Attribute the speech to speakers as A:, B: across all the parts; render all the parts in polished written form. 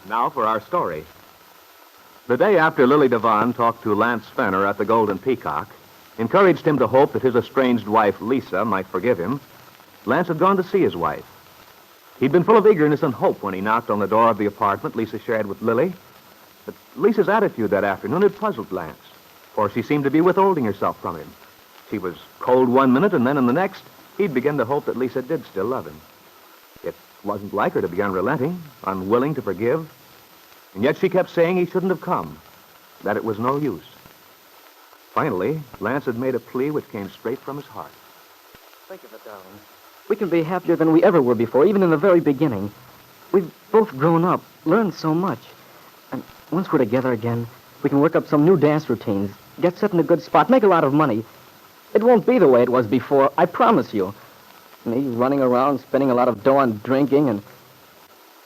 A: Now for our story. The day after Lily Devon talked to Lance Fenner at the Golden Peacock, encouraged him to hope that his estranged wife, Lisa, might forgive him, Lance had gone to see his wife. He'd been full of eagerness and hope when he knocked on the door of the apartment Lisa shared with Lily. But Lisa's attitude that afternoon had puzzled Lance, for she seemed to be withholding herself from him. She was cold one minute, and then in the next, he'd begin to hope that Lisa did still love him. It wasn't like her to be unrelenting, unwilling to forgive. And yet she kept saying he shouldn't have come, that it was no use. Finally, Lance had made a plea which came straight from his heart.
B: Think of it, darling. We can be happier than we ever were before, even in the very beginning. We've both grown up, learned so much. And once we're together again, we can work up some new dance routines, get set in a good spot, make a lot of money. It won't be the way it was before, I promise you. Me running around, spending a lot of dough on drinking, and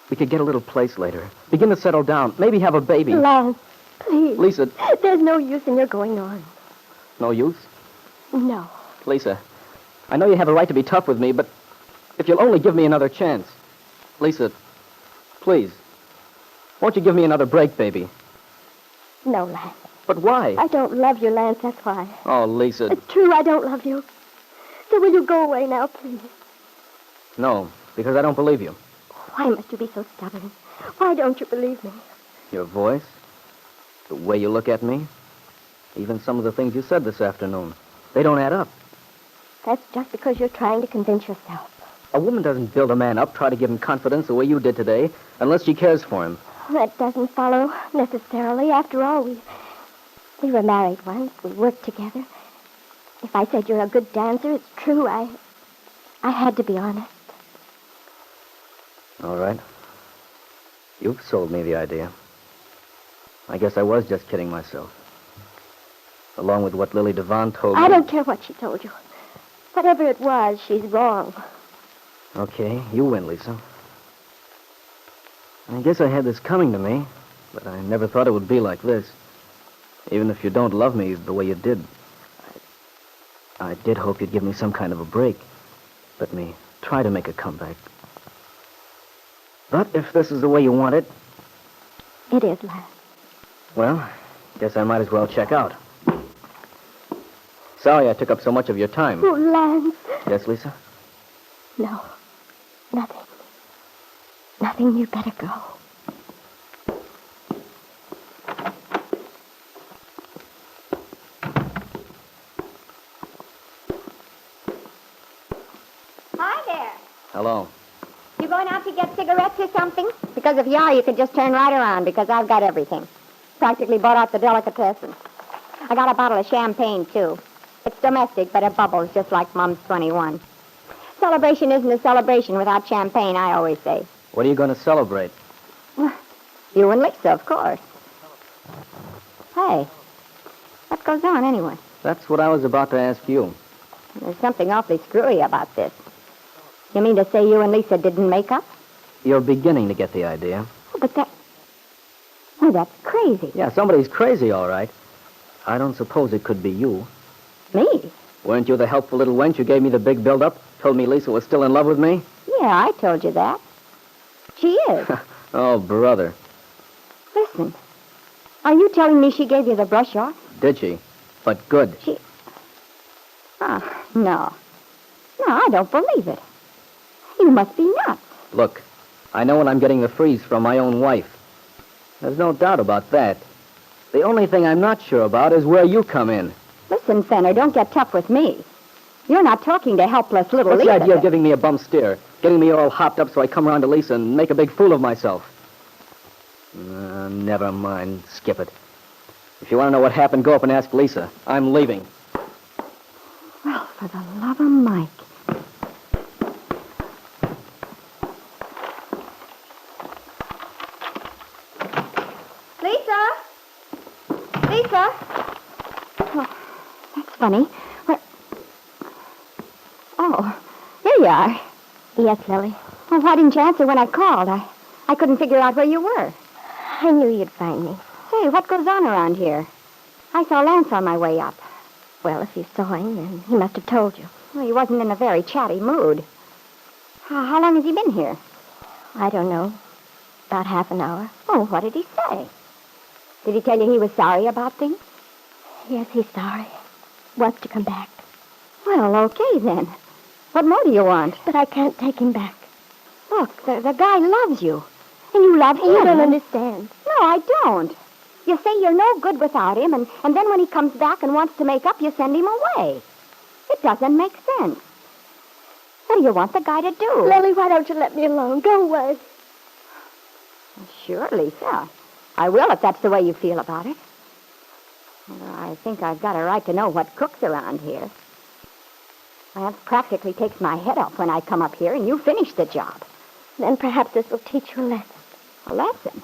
B: we could get a little place later. Begin to settle down, maybe have a baby.
C: Lance, please.
B: Lisa.
C: There's no use in your going on.
B: No use?
C: No.
B: Lisa, I know you have a right to be tough with me, but if you'll only give me another chance. Lisa, please. Won't you give me another break, baby?
C: No, Lance.
B: But why?
C: I don't love you, Lance, that's why.
B: Oh, Lisa.
C: It's true, I don't love you. So will you go away now, please?
B: No, because I don't believe you.
C: Why must you be so stubborn? Why don't you believe me?
B: Your voice, the way you look at me, even some of the things you said this afternoon, they don't add up.
C: That's just because you're trying to convince yourself.
B: A woman doesn't build a man up, try to give him confidence the way you did today, unless she cares for him.
C: That doesn't follow necessarily. After all, we were married once. We worked together. If I said you're a good dancer, it's true. I had to be honest.
B: All right. You've sold me the idea. I guess I was just kidding myself. Along with what Lily Devon told me.
C: I don't care what she told you. Whatever it was, she's wrong.
B: Okay, you win, Lisa. I guess I had this coming to me, but I never thought it would be like this. Even if you don't love me the way you did, I did hope you'd give me some kind of a break. Let me try to make a comeback. But if this is the way you want it...
C: It is, Lance.
B: Well, guess I might as well check out. Sorry I took up so much of your time.
C: Oh, Lance.
B: Yes, Lisa?
C: No. Nothing. Nothing. You better go.
D: Hi there.
B: Hello.
D: You going out to get cigarettes or something? Because if you are, you could just turn right around, because I've got everything. Practically bought out the delicatessen. I got a bottle of champagne, too. It's domestic, but it bubbles just like Mom's 21. Celebration isn't a celebration without champagne, I always say.
B: What are you going to celebrate?
D: You and Lisa, of course. Hey, what goes on anyway?
B: That's what I was about to ask you.
D: There's something awfully screwy about this. You mean to say you and Lisa didn't make up?
B: You're beginning to get the idea.
D: Oh, but that... Why, that's crazy.
B: Yeah, somebody's crazy, all right. I don't suppose it could be you.
D: Me?
B: Weren't you the helpful little wench who gave me the big build-up? Told me Lisa was still in love with me?
D: Yeah, I told you that. She is.
B: Oh, brother.
D: Listen, are you telling me she gave you the brush off?
B: Did she? But good.
D: She... Oh, no. No, I don't believe it. You must be nuts.
B: Look, I know when I'm getting the freeze from my own wife. There's no doubt about that. The only thing I'm not sure about is where you come in.
D: Listen, Fenner, don't get tough with me. You're not talking to helpless little
B: What's
D: Lisa.
B: the idea of giving me a bum steer? Getting me all hopped up so I come around to Lisa and make a big fool of myself? Never mind. Skip it. If you want to know what happened, go up and ask Lisa. I'm leaving.
D: Well, for the love of Mike. Lisa? Lisa? Oh, that's funny. Where... Oh, here you are.
C: Yes, Lily.
D: Well, why didn't you answer when I called? I couldn't figure out where you were.
C: I knew you'd find me.
D: Hey, what goes on around here? I saw Lance on my way up.
C: Well, if you saw him, then he must have told you.
D: Well, he wasn't in a very chatty mood. How long has he been here?
C: I don't know. About half an hour.
D: Oh, what did he say? Did he tell you he was sorry about things?
C: Yes, he's sorry. Wants to come back.
D: Well, okay then. What more do you want?
C: But I can't take him back.
D: Look, the guy loves you. And you love him.
C: You don't understand.
D: No, I don't. You say you're no good without him, and then when he comes back and wants to make up, you send him away. It doesn't make sense. What do you want the guy to do?
C: Lily, why don't you let me alone? Go away.
D: Sure, Lisa. I will if that's the way you feel about it. Although I think I've got a right to know what cooks around here. That practically takes my head off when I come up here and you finish the job.
C: Then perhaps this will teach you a lesson.
D: A lesson?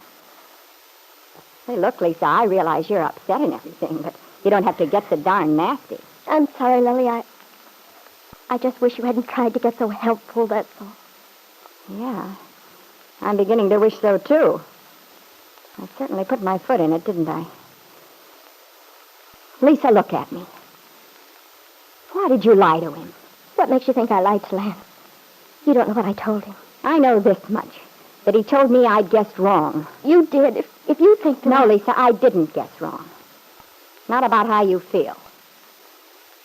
D: Hey, look, Lisa, I realize you're upset and everything, but you don't have to get so darn nasty.
C: I'm sorry, Lily. I just wish you hadn't tried to get so helpful, that's all.
D: Yeah, I'm beginning to wish so, too. I certainly put my foot in it, didn't I? Lisa, look at me. Why did you lie to him?
C: What makes you think I lied to Lance? You don't know what I told him.
D: I know this much, that he told me I'd guessed wrong.
C: You did. If you think that...
D: No, Lisa, I didn't guess wrong. Not about how you feel.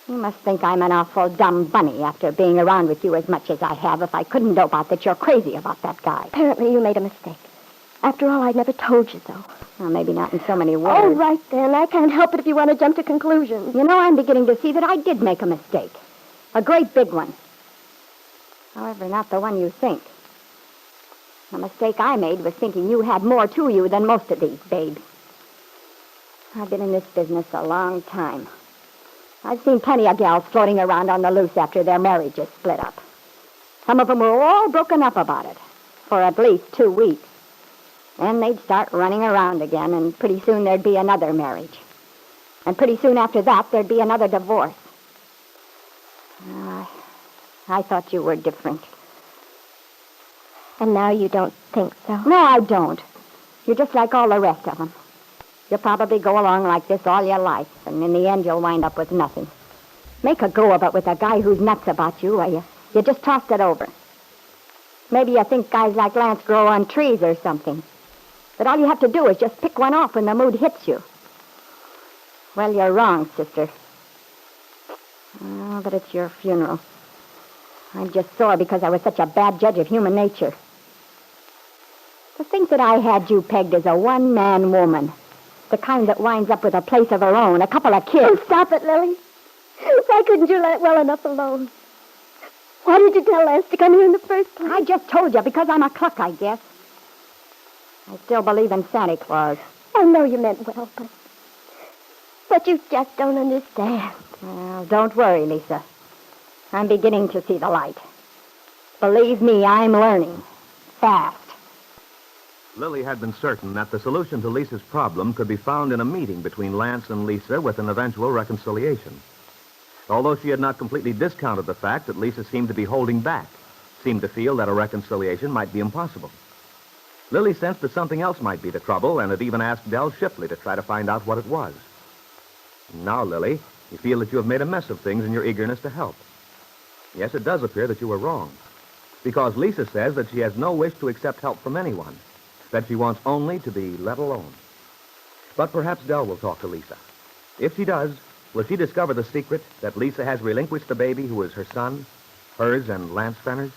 D: You must think I'm an awful dumb bunny after being around with you as much as I have if I couldn't dope out that you're crazy about that guy.
C: Apparently you made a mistake. After all, I never told you so.
D: Well, maybe not in so many words.
C: Oh, right then. I can't help it if you want to jump to conclusions.
D: You know, I'm beginning to see that I did make a mistake. A great big one. However, not the one you think. The mistake I made was thinking you had more to you than most of these babes. I've been in this business a long time. I've seen plenty of gals floating around on the loose after their marriages split up. Some of them were all broken up about it for at least 2 weeks. Then they'd start running around again, and pretty soon there'd be another marriage. And pretty soon after that, there'd be another divorce. I thought you were different.
C: And now you don't think so?
D: No, I don't. You're just like all the rest of them. You'll probably go along like this all your life, and in the end you'll wind up with nothing. Make a go of it with a guy who's nuts about you, or you just tossed it over. Maybe you think guys like Lance grow on trees or something. But all you have to do is just pick one off when the mood hits you. Well, you're wrong, sister. Oh, but it's your funeral. I'm just sore because I was such a bad judge of human nature. To think that I had you pegged as a one-man woman. The kind that winds up with a place of her own, a couple of kids.
C: Oh, stop it, Lily. Why couldn't you let it well enough alone? Why did you tell Lance to come here in the first place?
D: I just told you because I'm a cluck, I guess. I still believe in Santa Claus.
C: I know you meant well, but you just don't understand.
D: Well, don't worry, Lisa. I'm beginning to see the light. Believe me, I'm learning. Fast.
A: Lily had been certain that the solution to Lisa's problem could be found in a meeting between Lance and Lisa with an eventual reconciliation. Although she had not completely discounted the fact that Lisa seemed to be holding back, seemed to feel that a reconciliation might be impossible. Lily sensed that something else might be the trouble and had even asked Del Shipley to try to find out what it was. Now, Lily, you feel that you have made a mess of things in your eagerness to help. Yes, it does appear that you were wrong, because Lisa says that she has no wish to accept help from anyone, that she wants only to be let alone. But perhaps Del will talk to Lisa. If she does, will she discover the secret that Lisa has relinquished the baby who is her son, hers and Lance Fenner's?